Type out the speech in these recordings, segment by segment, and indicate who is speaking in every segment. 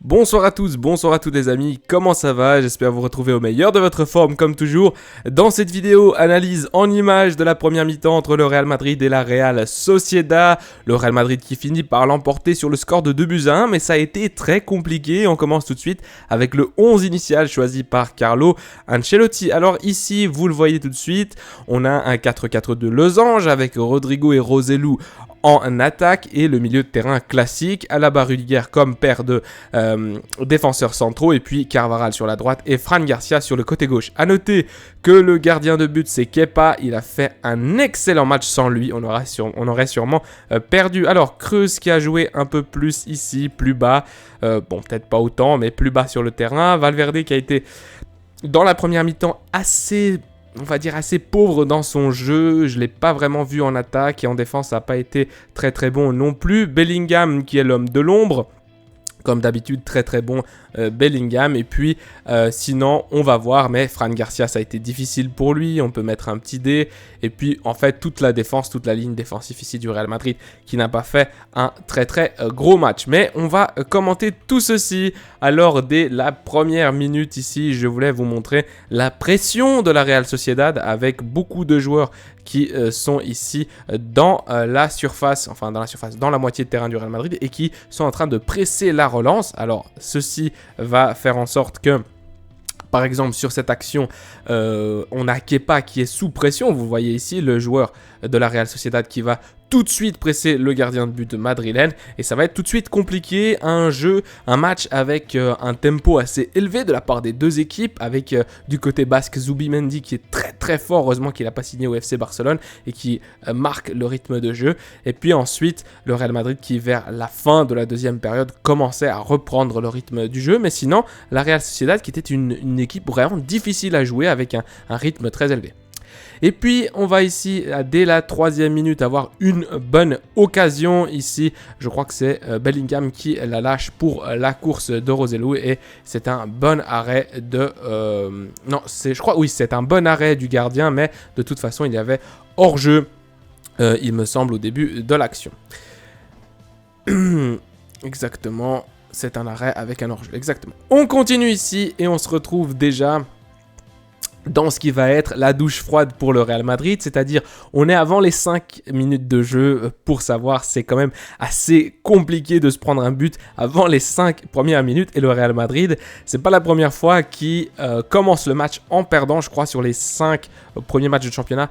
Speaker 1: Bonsoir à tous, bonsoir à tous les amis, comment ça va? J'espère vous retrouver au meilleur de votre forme comme toujours. Dans cette vidéo, analyse en images de la première mi-temps entre le Real Madrid et la Real Sociedad. Le Real Madrid qui finit par l'emporter sur le score de 2-1, mais ça a été très compliqué. On commence tout de suite avec le 11 initial choisi par Carlo Ancelotti. Alors ici, vous le voyez tout de suite, on a un 4-4-2 losange avec Rodrigo et Roselu en attaque et le milieu de terrain classique, Alaba Rudiger comme paire de défenseurs centraux et puis Carvajal sur la droite et Fran Garcia sur le côté gauche. A noter que le gardien de but c'est Kepa, il a fait un excellent match, sans lui on aurait sûrement perdu. Alors Kroos qui a joué un peu plus ici, plus bas, bon peut-être pas autant mais plus bas sur le terrain. Valverde qui a été dans la première mi-temps assez pauvre dans son jeu, je ne l'ai pas vraiment vu en attaque et en défense ça n'a pas été très très bon non plus. Bellingham qui est l'homme de l'ombre, comme d'habitude très très bon Bellingham, et puis sinon on va voir, mais Fran Garcia ça a été difficile pour lui, on peut mettre un petit D, et puis en fait toute la défense, toute la ligne défensive ici du Real Madrid qui n'a pas fait un très très gros match. Mais on va commenter tout ceci. Alors dès la première minute ici, je voulais vous montrer la pression de la Real Sociedad avec beaucoup de joueurs qui sont ici dans la surface, dans la moitié de terrain du Real Madrid et qui sont en train de presser la relance. Alors ceci va faire en sorte que, par exemple, sur cette action, on a Kepa qui est sous pression. Vous voyez ici le joueur de la Real Sociedad qui va tout de suite presser le gardien de but madrilène. Et ça va être tout de suite compliqué. Un match avec un tempo assez élevé de la part des deux équipes. Avec du côté basque Zubimendi qui est très très fort. Heureusement qu'il n'a pas signé au FC Barcelone et qui marque le rythme de jeu. Et puis ensuite, le Real Madrid qui, vers la fin de la deuxième période, commençait à reprendre le rythme du jeu. Mais sinon, la Real Sociedad qui était une équipe vraiment difficile à jouer avec un rythme très élevé. Et puis on va ici dès la 3e minute avoir une bonne occasion ici. Je crois que c'est Bellingham qui la lâche pour la course de Roselu et c'est un bon arrêt de... c'est un bon arrêt du gardien, mais de toute façon il y avait hors-jeu, il me semble, au début de l'action. Exactement, c'est un arrêt avec un hors-jeu, exactement. On continue ici et on se retrouve déjà dans ce qui va être la douche froide pour le Real Madrid, c'est-à-dire on est avant les 5 minutes de jeu. Pour savoir, c'est quand même assez compliqué de se prendre un but avant les 5 premières minutes, et le Real Madrid, c'est pas la première fois qu'il commence le match en perdant. Je crois sur les 5 premiers matchs de championnat,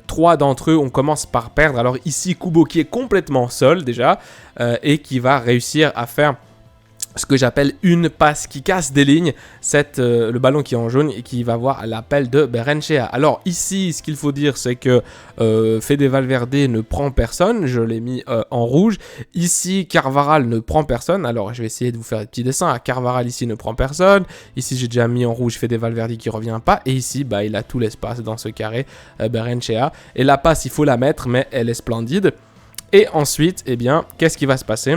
Speaker 1: 3 d'entre eux on commence par perdre. Alors ici Kubo qui est complètement seul déjà et qui va réussir à faire ce que j'appelle une passe qui casse des lignes, c'est le ballon qui est en jaune et qui va voir l'appel de Barrenechea. Alors ici, ce qu'il faut dire, c'est que Fede Valverde ne prend personne, je l'ai mis en rouge. Ici, Carvajal ne prend personne, alors je vais essayer de vous faire des petits dessins. Carvajal ici ne prend personne, ici j'ai déjà mis en rouge Fede Valverde qui revient pas, et ici il a tout l'espace dans ce carré, Barrenechea. Et la passe, il faut la mettre, mais elle est splendide. Et ensuite, qu'est-ce qui va se passer ?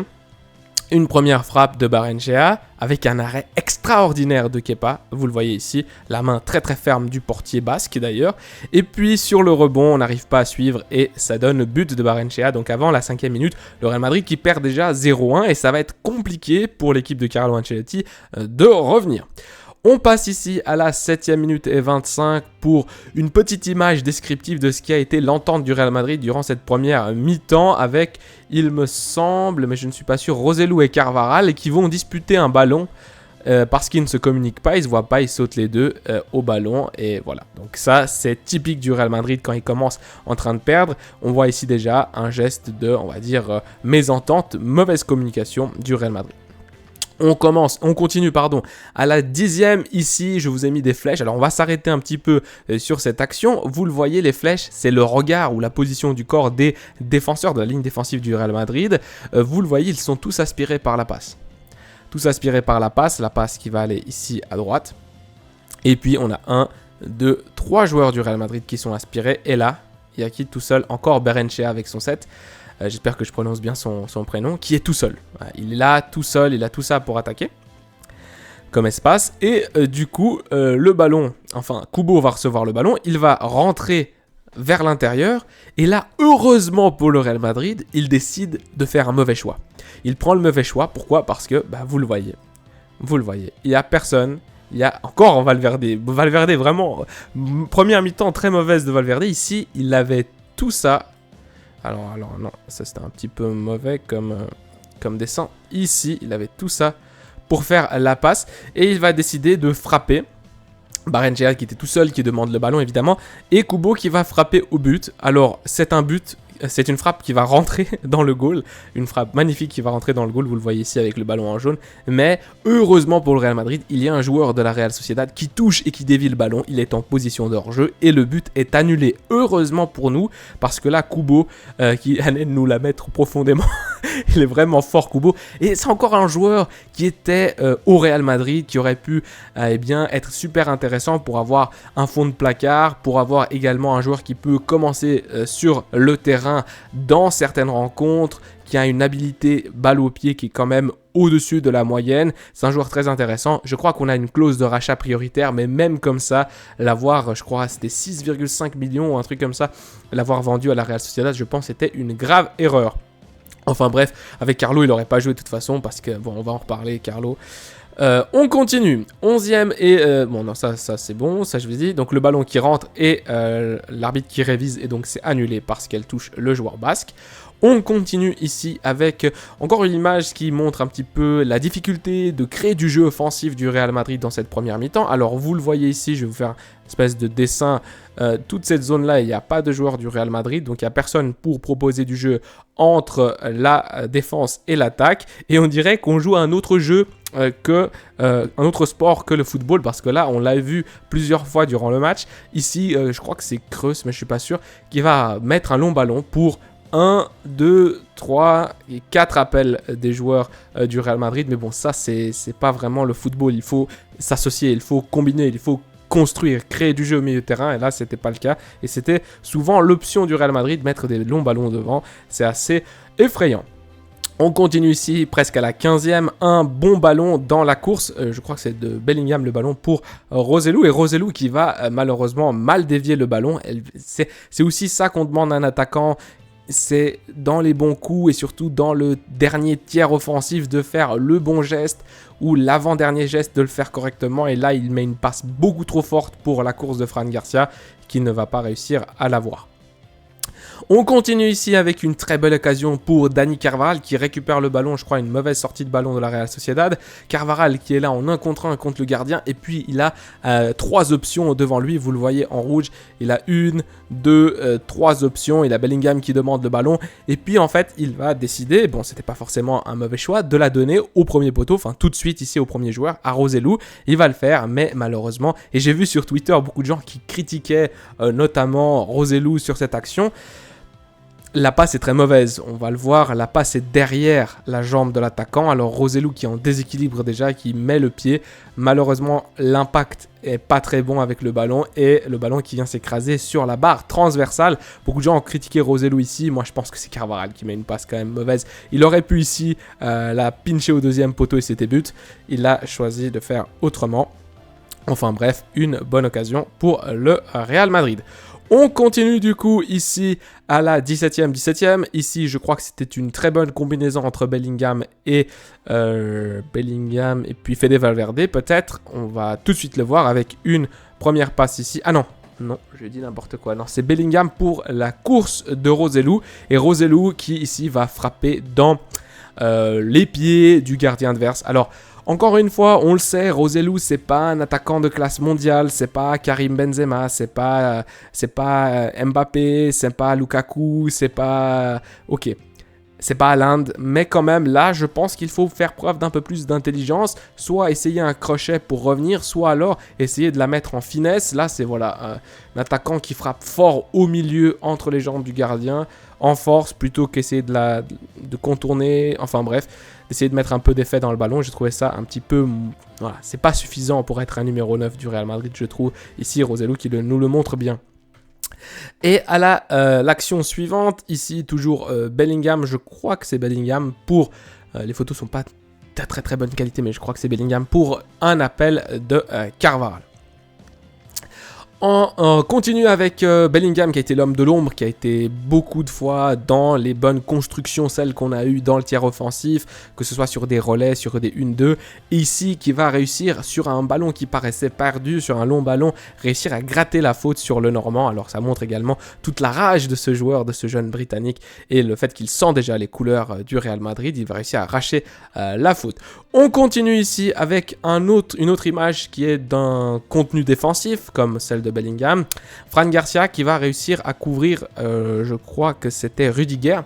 Speaker 1: Une première frappe de Barrenechea avec un arrêt extraordinaire de Kepa, vous le voyez ici, la main très très ferme du portier basque d'ailleurs. Et puis sur le rebond, on n'arrive pas à suivre et ça donne but de Barrenechea. Donc avant la 5e minute, le Real Madrid qui perd déjà 0-1 et ça va être compliqué pour l'équipe de Carlo Ancelotti de revenir. On passe ici à la 7e minute et 25 pour une petite image descriptive de ce qui a été l'entente du Real Madrid durant cette première mi-temps avec, il me semble, mais je ne suis pas sûr, Roselu et Carvajal qui vont disputer un ballon parce qu'ils ne se communiquent pas, ils ne se voient pas, ils sautent les deux au ballon et voilà. Donc ça, c'est typique du Real Madrid quand ils commencent en train de perdre. On voit ici déjà un geste de, mésentente, mauvaise communication du Real Madrid. On continue à la 10e ici, je vous ai mis des flèches. Alors on va s'arrêter un petit peu sur cette action. Vous le voyez, les flèches, c'est le regard ou la position du corps des défenseurs de la ligne défensive du Real Madrid. Vous le voyez, ils sont tous aspirés par la passe. La passe qui va aller ici à droite. Et puis on a 1, 2, 3 joueurs du Real Madrid qui sont aspirés. Et là, il y a qui tout seul ? Encore Barrenechea avec son 7. J'espère que je prononce bien son prénom, qui est tout seul. Il est là, tout seul, il a tout ça pour attaquer, comme espace. Et du coup, le ballon, Kubo va recevoir le ballon, il va rentrer vers l'intérieur. Et là, heureusement pour le Real Madrid, il décide de faire un mauvais choix. Il prend le mauvais choix, pourquoi ? Parce que, vous le voyez, vous le voyez, il n'y a personne. Il y a encore Valverde. Valverde, vraiment, première mi-temps très mauvaise de Valverde. Ici, il avait tout ça. Alors non, ça c'était un petit peu mauvais comme dessin. Ici, il avait tout ça pour faire la passe. Et il va décider de frapper. Barrenechea qui était tout seul, qui demande le ballon évidemment. Et Kubo qui va frapper au but. Alors, c'est un but. C'est une frappe qui va rentrer dans le goal, une frappe magnifique qui va rentrer dans le goal, vous le voyez ici avec le ballon en jaune, mais heureusement pour le Real Madrid, il y a un joueur de la Real Sociedad qui touche et qui dévie le ballon, il est en position de hors-jeu et le but est annulé, heureusement pour nous, parce que là Kubo, qui allait nous la mettre profondément, il est vraiment fort Kubo, et c'est encore un joueur qui était au Real Madrid, qui aurait pu eh bien, être super intéressant pour avoir un fond de placard, pour avoir également un joueur qui peut commencer sur le terrain dans certaines rencontres, qui a une habilité balle au pied qui est quand même au-dessus de la moyenne. C'est un joueur très intéressant. Je crois qu'on a une clause de rachat prioritaire, mais même comme ça, l'avoir, je crois, c'était 6,5 millions ou un truc comme ça, l'avoir vendu à la Real Sociedad, je pense, c'était une grave erreur. Enfin bref, avec Carlo, il n'aurait pas joué de toute façon, parce que, bon, on va en reparler, Carlo. On continue, 11e et... bon non, ça c'est bon, ça je vous dis. Donc le ballon qui rentre et l'arbitre qui révise et donc c'est annulé parce qu'elle touche le joueur basque. On continue ici avec encore une image qui montre un petit peu la difficulté de créer du jeu offensif du Real Madrid dans cette première mi-temps. Alors vous le voyez ici, je vais vous faire une espèce de dessin. Toute cette zone-là, il n'y a pas de joueur du Real Madrid, donc il n'y a personne pour proposer du jeu entre la défense et l'attaque. Et on dirait qu'on joue à un autre jeu un autre sport que le football, parce que là on l'a vu plusieurs fois durant le match. Ici je crois que c'est Kroos, mais je suis pas sûr, qui va mettre un long ballon pour 1, 2, 3 et 4 appels des joueurs du Real Madrid. Mais bon, ça c'est pas vraiment le football, il faut s'associer, il faut combiner, il faut construire, créer du jeu au milieu de terrain, et là c'était pas le cas, et c'était souvent l'option du Real Madrid, mettre des longs ballons devant. C'est assez effrayant. On continue ici, presque à la 15e, un bon ballon dans la course, je crois que c'est de Bellingham le ballon pour Roselu, et Roselu qui va malheureusement mal dévier le ballon. C'est aussi ça qu'on demande à un attaquant, c'est dans les bons coups et surtout dans le dernier tiers offensif de faire le bon geste ou l'avant-dernier geste de le faire correctement, et là il met une passe beaucoup trop forte pour la course de Fran Garcia qui ne va pas réussir à l'avoir. On continue ici avec une très belle occasion pour Dani Carvajal qui récupère le ballon, je crois une mauvaise sortie de ballon de la Real Sociedad. Carvajal qui est là en 1 contre 1 contre le gardien, et puis il a 3 options devant lui, vous le voyez en rouge, il a 1, 2, 3 options, il a Bellingham qui demande le ballon, et puis en fait il va décider, bon c'était pas forcément un mauvais choix, de la donner au premier poteau, enfin tout de suite ici au premier joueur, à Roselu. Il va le faire, mais malheureusement, et j'ai vu sur Twitter beaucoup de gens qui critiquaient notamment Roselu sur cette action. La passe est très mauvaise, on va le voir, la passe est derrière la jambe de l'attaquant, alors Roselu qui est en déséquilibre déjà, qui met le pied, malheureusement l'impact est pas très bon avec le ballon, et le ballon qui vient s'écraser sur la barre transversale. Beaucoup de gens ont critiqué Roselu ici, moi je pense que c'est Carvajal qui met une passe quand même mauvaise. Il aurait pu ici la pincher au deuxième poteau et c'était but, il a choisi de faire autrement. Enfin bref, une bonne occasion pour le Real Madrid. On continue du coup ici à la 17e. Ici, je crois que c'était une très bonne combinaison entre Bellingham et puis Fede Valverde peut-être. On va tout de suite le voir avec une première passe ici. Ah non, je dis n'importe quoi. Non, c'est Bellingham pour la course de Roselu. Et Roselu qui ici va frapper dans les pieds du gardien adverse. Alors, encore une fois, on le sait, Roselu, c'est pas un attaquant de classe mondiale, c'est pas Karim Benzema, c'est pas Mbappé, c'est pas Lukaku, c'est pas... Ok, c'est pas Haaland, mais quand même, là, je pense qu'il faut faire preuve d'un peu plus d'intelligence, soit essayer un crochet pour revenir, soit alors essayer de la mettre en finesse. Là, c'est voilà, un attaquant qui frappe fort au milieu, entre les jambes du gardien, en force, plutôt qu'essayer de contourner, enfin bref, d'essayer de mettre un peu d'effet dans le ballon. J'ai trouvé ça un petit peu... Voilà, c'est pas suffisant pour être un numéro 9 du Real Madrid, je trouve. Ici, Roselu qui nous le montre bien. Et à l'action suivante, ici toujours Bellingham, je crois que c'est Bellingham pour... les photos sont pas de très très bonne qualité, mais je crois que c'est Bellingham pour un appel de Carvajal. On continue avec Bellingham qui a été l'homme de l'ombre, qui a été beaucoup de fois dans les bonnes constructions, celles qu'on a eues dans le tiers offensif, que ce soit sur des relais, sur des 1-2. Ici, qui va réussir sur un ballon qui paraissait perdu, sur un long ballon, réussir à gratter la faute sur le Normand. Alors ça montre également toute la rage de ce joueur, de ce jeune Britannique, et le fait qu'il sent déjà les couleurs du Real Madrid. Il va réussir à arracher la faute. On continue ici avec une autre image qui est d'un contenu défensif, comme celle de Bellingham. Fran Garcia qui va réussir à couvrir, je crois que c'était Rudiger,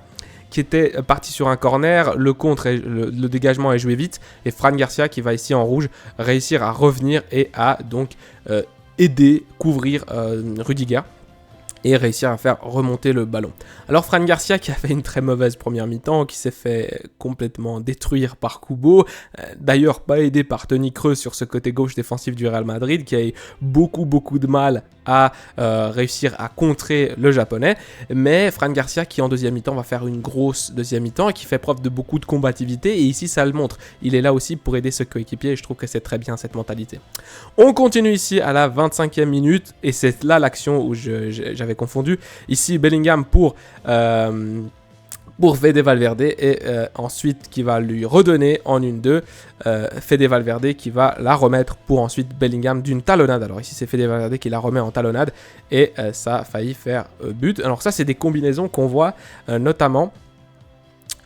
Speaker 1: qui était parti sur un corner, le dégagement est joué vite, et Fran Garcia qui va ici en rouge réussir à revenir et à donc aider, couvrir Rudiger, et réussir à faire remonter le ballon. Alors Fran Garcia qui a fait une très mauvaise première mi-temps, qui s'est fait complètement détruire par Kubo, d'ailleurs pas aidé par Toni Kroos sur ce côté gauche défensif du Real Madrid, qui a eu beaucoup de mal à réussir à contrer le japonais, mais Fran Garcia qui en deuxième mi-temps va faire une grosse deuxième mi-temps et qui fait preuve de beaucoup de combativité, et ici ça le montre, il est là aussi pour aider ce coéquipier, et je trouve que c'est très bien cette mentalité. On continue ici à la 25e minute, et c'est là l'action où j'avais confondu. Ici Bellingham pour Fede Valverde, et ensuite qui va lui redonner en 1-2, Fede Valverde qui va la remettre pour ensuite Bellingham d'une talonnade. Alors ici c'est Fede Valverde qui la remet en talonnade, et ça a failli faire but. Alors ça c'est des combinaisons qu'on voit notamment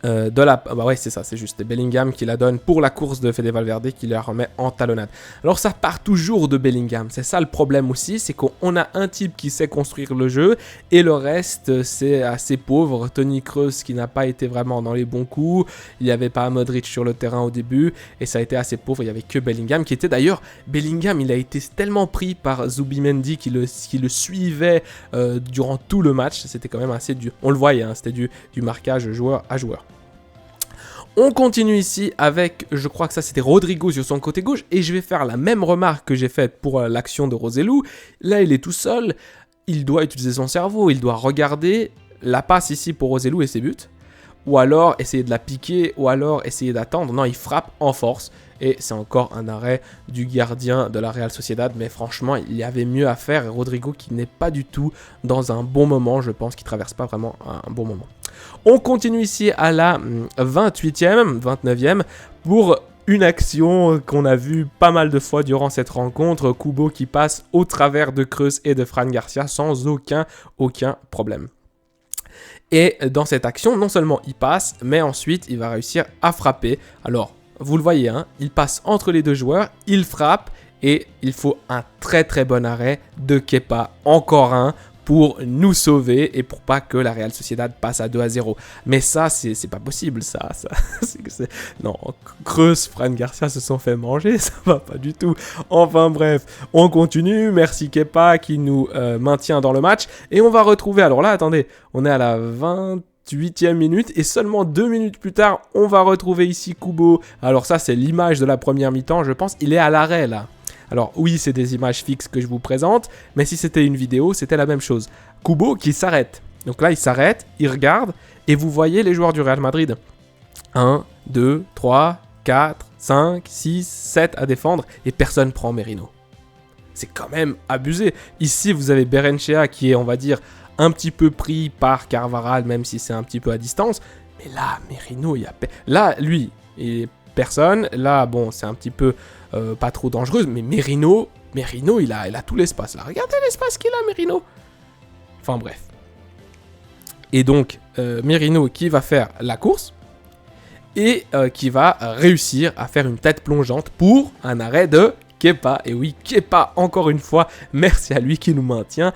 Speaker 1: bah ouais c'est ça, c'est juste Bellingham qui la donne pour la course de Fede Valverde qui la remet en talonnade. Alors ça part toujours de Bellingham, c'est ça le problème aussi, c'est qu'on a un type qui sait construire le jeu et le reste c'est assez pauvre. Toni Kroos qui n'a pas été vraiment dans les bons coups, il n'y avait pas Modric sur le terrain au début et ça a été assez pauvre, il n'y avait que Bellingham qui était d'ailleurs, Bellingham il a été tellement pris par Zubimendi qui le suivait durant tout le match, c'était quand même assez dur, on le voyait, hein, c'était du marquage joueur à joueur. On continue ici avec, je crois que ça c'était Rodrigo sur son côté gauche, et je vais faire la même remarque que j'ai faite pour l'action de Roselu. Là il est tout seul, il doit utiliser son cerveau, il doit regarder la passe ici pour Roselu et ses buts, ou alors essayer de la piquer, ou alors essayer d'attendre. Non, il frappe en force, et c'est encore un arrêt du gardien de la Real Sociedad, mais franchement il y avait mieux à faire, et Rodrigo qui n'est pas du tout dans un bon moment, je pense qu'il ne traverse pas vraiment un bon moment. On continue ici à la 29e, pour une action qu'on a vue pas mal de fois durant cette rencontre. Kubo qui passe au travers de Kroos et de Fran Garcia sans aucun problème. Et dans cette action, non seulement il passe, mais ensuite il va réussir à frapper. Alors, vous le voyez, hein, il passe entre les deux joueurs, il frappe, et il faut un très bon arrêt de Kepa, encore un, pour nous sauver et pour pas que la Real Sociedad passe à 2-0. Mais ça, c'est pas possible, ça. Non, Kroos, Fran Garcia se sont fait manger, ça va pas du tout. Enfin bref, on continue. Merci Kepa qui nous maintient dans le match. Et on va retrouver, alors là, attendez, on est à la 28e minute et seulement 2 minutes plus tard, on va retrouver ici Kubo. Alors ça, c'est l'image de la première mi-temps, je pense. Il est à l'arrêt, là. Alors oui, c'est des images fixes que je vous présente, mais si c'était une vidéo, c'était la même chose. Kubo qui s'arrête. Donc là, il s'arrête, il regarde, et vous voyez les joueurs du Real Madrid. 1, 2, 3, 4, 5, 6, 7 à défendre, et personne prend Merino. C'est quand même abusé. Ici, vous avez Berenchea qui est, on va dire, un petit peu pris par Carvajal, même si c'est un petit peu à distance. Mais là, Merino, il y a... Là, lui, et personne. Là, bon, c'est un petit peu... pas trop dangereuse, mais Merino, il a tout l'espace là. Regardez l'espace qu'il a, Merino. Enfin bref. Et donc, Merino qui va faire la course et qui va réussir à faire une tête plongeante pour un arrêt de Kepa. Et oui, Kepa, encore une fois, merci à lui qui nous maintient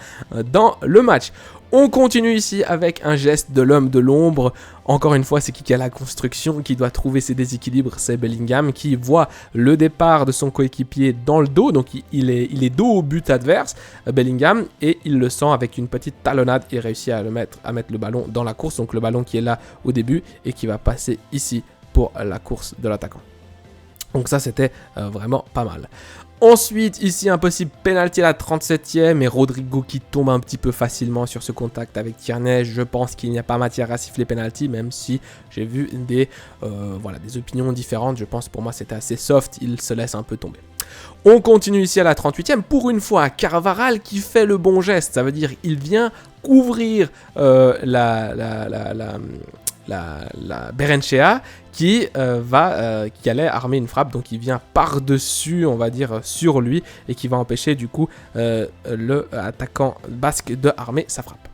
Speaker 1: dans le match. On continue ici avec un geste de l'homme de l'ombre. Encore une fois, c'est qui a la construction, qui doit trouver ses déséquilibres. C'est Bellingham qui voit le départ de son coéquipier dans le dos. Donc il est dos au but adverse, Bellingham, et il le sent avec une petite talonnade et réussit à mettre le ballon dans la course. Donc le ballon qui est là au début et qui va passer ici pour la course de l'attaquant. Donc ça, c'était vraiment pas mal. Ensuite, ici, un possible penalty à la 37e et Rodrigo qui tombe un petit peu facilement sur ce contact avec Tierney. Je pense qu'il n'y a pas matière à siffler penalty, même si j'ai vu des opinions différentes. Je pense pour moi c'était assez soft, il se laisse un peu tomber. On continue ici à la 38e, pour une fois, Carvajal qui fait le bon geste, ça veut dire il vient couvrir la Berrenechea qui allait armer une frappe, donc il vient par-dessus, on va dire, sur lui, et qui va empêcher du coup le attaquant basque de armer sa frappe.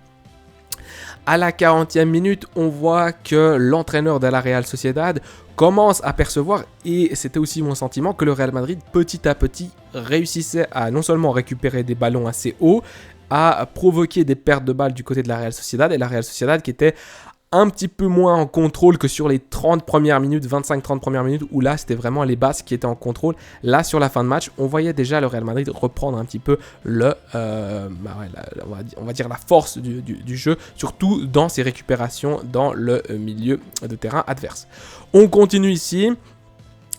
Speaker 1: À la 40e minute, on voit que l'entraîneur de la Real Sociedad commence à percevoir, et c'était aussi mon sentiment, que le Real Madrid, petit à petit, réussissait à non seulement récupérer des ballons assez hauts, à provoquer des pertes de balles du côté de la Real Sociedad, et la Real Sociedad qui était un petit peu moins en contrôle que sur les 30 premières minutes, 25-30 premières minutes, où là, c'était vraiment les Basques qui étaient en contrôle. Là, sur la fin de match, on voyait déjà le Real Madrid reprendre un petit peu on va dire la force du jeu, surtout dans ses récupérations dans le milieu de terrain adverse. On continue ici.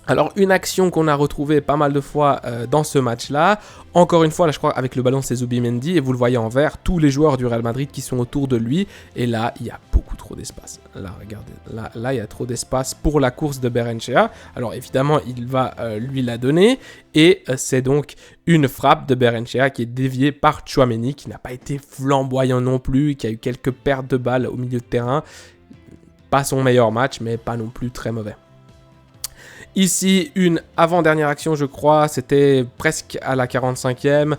Speaker 1: Alors, une action qu'on a retrouvée pas mal de fois dans ce match-là. Encore une fois, là, je crois, avec le ballon, c'est Zubimendi. Et vous le voyez en vert, tous les joueurs du Real Madrid qui sont autour de lui. Et là, il y a beaucoup trop d'espace. Là, regardez. Là, il y a trop d'espace pour la course de Berrenechea. Alors, évidemment, il va lui la donner. Et c'est donc une frappe de Berrenechea qui est déviée par Tchouaméni, qui n'a pas été flamboyant non plus, qui a eu quelques pertes de balles au milieu de terrain. Pas son meilleur match, mais pas non plus très mauvais. Ici, une avant-dernière action, je crois, c'était presque à la 45e.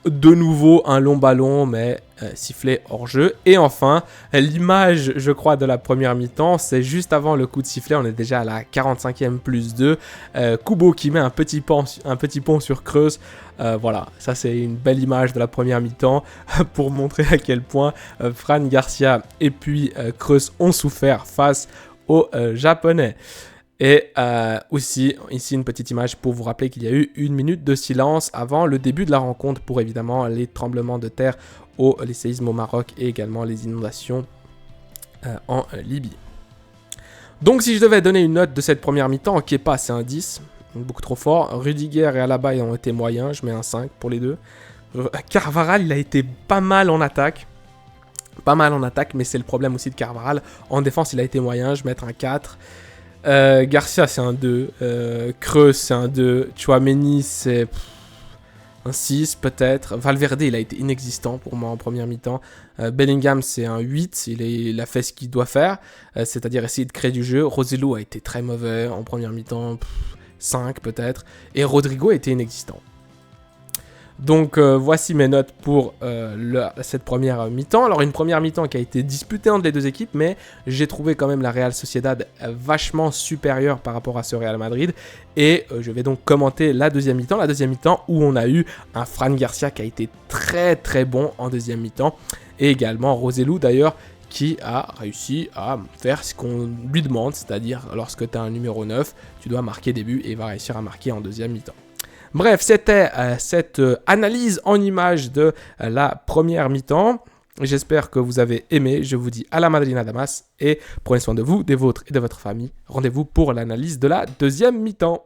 Speaker 1: De nouveau, un long ballon, mais sifflé hors jeu. Et enfin, l'image, je crois, de la première mi-temps, c'est juste avant le coup de sifflet. On est déjà à la 45e plus 2. Kubo qui met un petit pont sur Creuse. Voilà, ça c'est une belle image de la première mi-temps pour montrer à quel point Fran Garcia et puis Creuse ont souffert face aux Japonais. Et aussi, ici, une petite image pour vous rappeler qu'il y a eu 1 minute de silence avant le début de la rencontre pour évidemment les tremblements de terre, les séismes au Maroc et également les inondations en Libye. Donc, si je devais donner une note de cette première mi-temps, Kepa, c'est un 10, beaucoup trop fort. Rudiger et Alaba ont été moyens, je mets un 5 pour les deux. Carvajal, il a été pas mal en attaque. Mais c'est le problème aussi de Carvajal. En défense, il a été moyen, je vais mettre un 4. Garcia c'est un 2, Creuse c'est un 2, Tchouaméni c'est un 6 peut-être, Valverde il a été inexistant pour moi en première mi-temps, Bellingham c'est un 8, il a fait ce qu'il doit faire, c'est-à-dire essayer de créer du jeu. Roselu a été très mauvais en première mi-temps, 5 peut-être, et Rodrigo a été inexistant. Donc voici mes notes pour cette première mi-temps. Alors une première mi-temps qui a été disputée entre les deux équipes, mais j'ai trouvé quand même la Real Sociedad vachement supérieure par rapport à ce Real Madrid. Et je vais donc commenter la deuxième mi-temps. La deuxième mi-temps où on a eu un Fran Garcia qui a été très très bon en deuxième mi-temps. Et également Roselu d'ailleurs qui a réussi à faire ce qu'on lui demande. C'est-à-dire lorsque tu as un numéro 9, tu dois marquer des buts et il va réussir à marquer en deuxième mi-temps. Bref, c'était cette analyse en images de la première mi-temps. J'espère que vous avez aimé. Je vous dis à la Madrina Damas et prenez soin de vous, des vôtres et de votre famille. Rendez-vous pour l'analyse de la deuxième mi-temps.